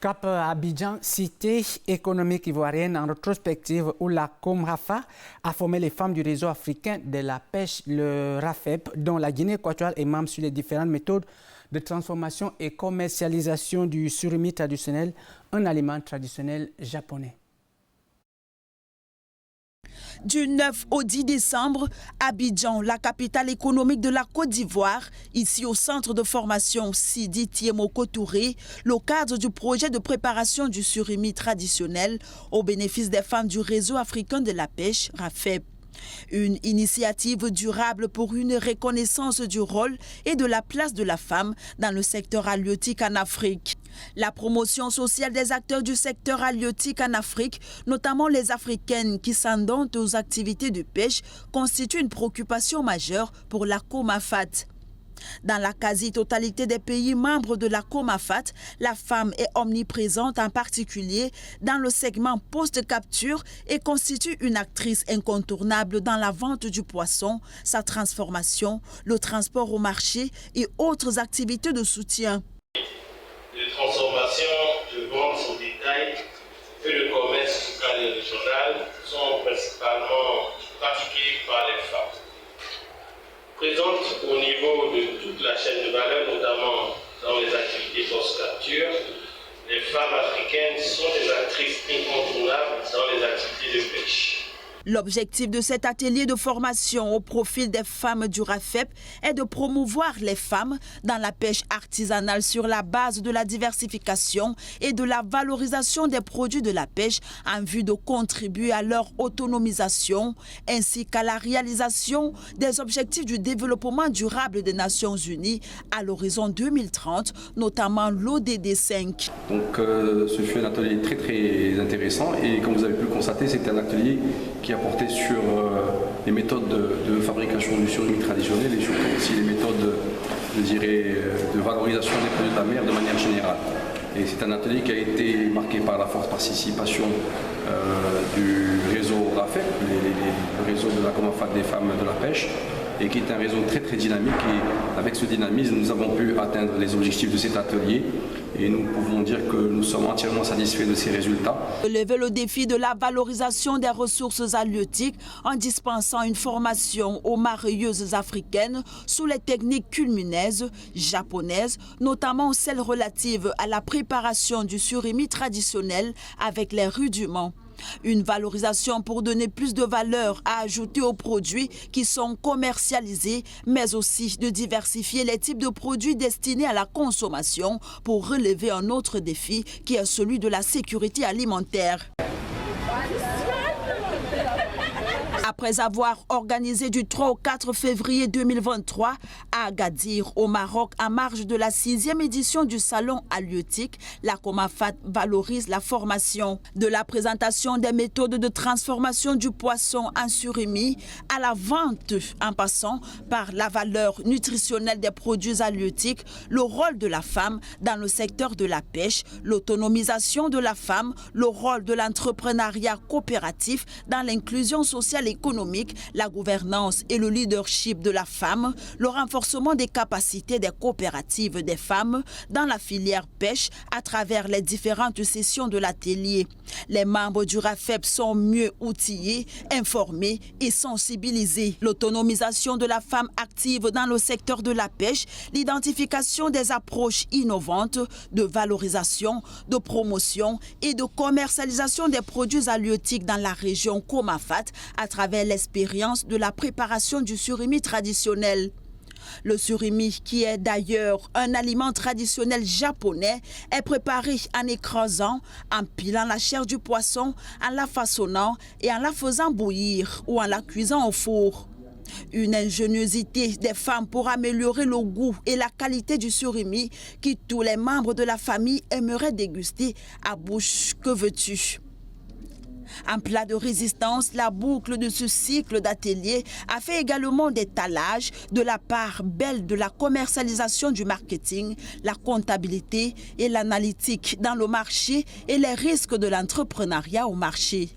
Cap Abidjan, cité économique ivoirienne en rétrospective où la Comrafa a formé les femmes du réseau africain de la pêche, le RAFEP, dont la Guinée équatoriale est membre sur les différentes méthodes de transformation et commercialisation du surimi traditionnel, un aliment traditionnel japonais. Du 9 au 10 décembre, Abidjan, la capitale économique de la Côte d'Ivoire, ici au centre de formation Sidi Tiemoko Touré, le cadre du projet de préparation du surimi traditionnel au bénéfice des femmes du réseau africain de la pêche, RAFEP. Une initiative durable pour une reconnaissance du rôle et de la place de la femme dans le secteur halieutique en Afrique. La promotion sociale des acteurs du secteur halieutique en Afrique, notamment les Africaines qui s'endonnent aux activités de pêche, constitue une préoccupation majeure pour la COMAFAT. Dans la quasi-totalité des pays membres de la COMAFAT, la femme est omniprésente, en particulier dans le segment post-capture, et constitue une actrice incontournable dans la vente du poisson, sa transformation, le transport au marché et autres activités de soutien. De transformation, de vente au détail et le commerce local et régional sont principalement pratiqués par les femmes. Présentes au niveau de toute la chaîne de valeur, notamment dans les activités post-capture, les femmes africaines sont des actrices incontournables dans les activités de pêche. L'objectif de cet atelier de formation au profil des femmes du RAFEP est de promouvoir les femmes dans la pêche artisanale sur la base de la diversification et de la valorisation des produits de la pêche en vue de contribuer à leur autonomisation ainsi qu'à la réalisation des objectifs du développement durable des Nations Unies à l'horizon 2030, notamment l'ODD 5. Donc ce fut un atelier très intéressant et comme vous avez pu le constater, c'était un atelier qui a porté sur les méthodes de fabrication du surimi traditionnel et surtout aussi les méthodes, je dirais, de valorisation des produits de la mer de manière générale. Et c'est un atelier qui a été marqué par la forte participation du réseau RAFEP, le réseau de la COMAFAT des femmes de la pêche, et qui est un réseau très dynamique. Et avec ce dynamisme, nous avons pu atteindre les objectifs de cet atelier. Et nous pouvons dire que nous sommes entièrement satisfaits de ces résultats. Relever le défi de la valorisation des ressources halieutiques en dispensant une formation aux mareyeuses africaines sous les techniques culminaises japonaises, notamment celles relatives à la préparation du surimi traditionnel avec les rudiments. Une valorisation pour donner plus de valeur à ajouter aux produits qui sont commercialisés, mais aussi de diversifier les types de produits destinés à la consommation pour relever un autre défi qui est celui de la sécurité alimentaire. Après avoir organisé du 3 au 4 février 2023 à Agadir, au Maroc, en marge de la 6e édition du Salon halieutique, la COMAFAT valorise la formation. De la présentation des méthodes de transformation du poisson en surimi à la vente, en passant par la valeur nutritionnelle des produits halieutiques, le rôle de la femme dans le secteur de la pêche, l'autonomisation de la femme, le rôle de l'entrepreneuriat coopératif dans l'inclusion sociale et économique, la gouvernance et le leadership de la femme, le renforcement des capacités des coopératives des femmes dans la filière pêche à travers les différentes sessions de l'atelier. Les membres du RAFEP sont mieux outillés, informés et sensibilisés. L'autonomisation de la femme active dans le secteur de la pêche, l'identification des approches innovantes de valorisation, de promotion et de commercialisation des produits halieutiques dans la région COMAFAT à travers l'expérience de la préparation du surimi traditionnel. Le surimi, qui est d'ailleurs un aliment traditionnel japonais, est préparé en écrasant, en pilant la chair du poisson, en la façonnant et en la faisant bouillir ou en la cuisant au four. Une ingéniosité des femmes pour améliorer le goût et la qualité du surimi que tous les membres de la famille aimeraient déguster à bouche que veux-tu. En plat de résistance, la boucle de ce cycle d'atelier a fait également des talages de la part belle de la commercialisation du marketing, la comptabilité et l'analytique dans le marché et les risques de l'entrepreneuriat au marché.